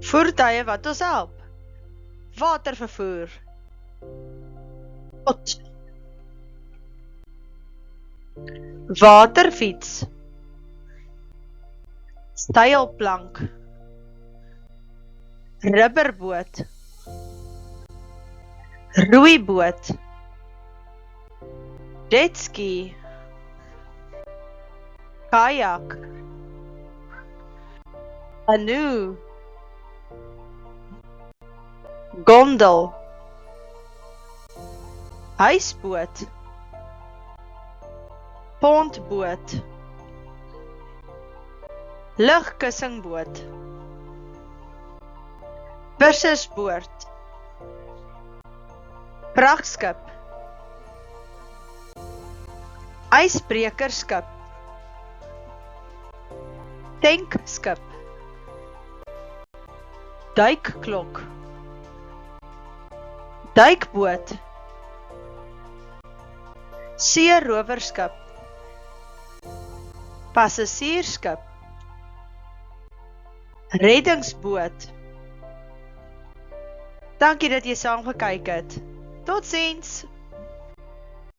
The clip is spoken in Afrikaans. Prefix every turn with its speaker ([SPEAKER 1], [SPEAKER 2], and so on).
[SPEAKER 1] Voertuie wat ons help. Watervervoer. Pot. Waterfiets. Stylplank. Rubberboot. Roeiboot. Jetski. Kajak. Canoe. Gondel. Huisboot. Pontboot. Lugkussingboot. Vissersboot. Vrachtskip. Ysbrekerskip. Tankskip. Duikklok. Duikboot. Seerowerskip. Passasierskip. Reddingsboot. Dankie dat jy saam gekyk het. Totsiens!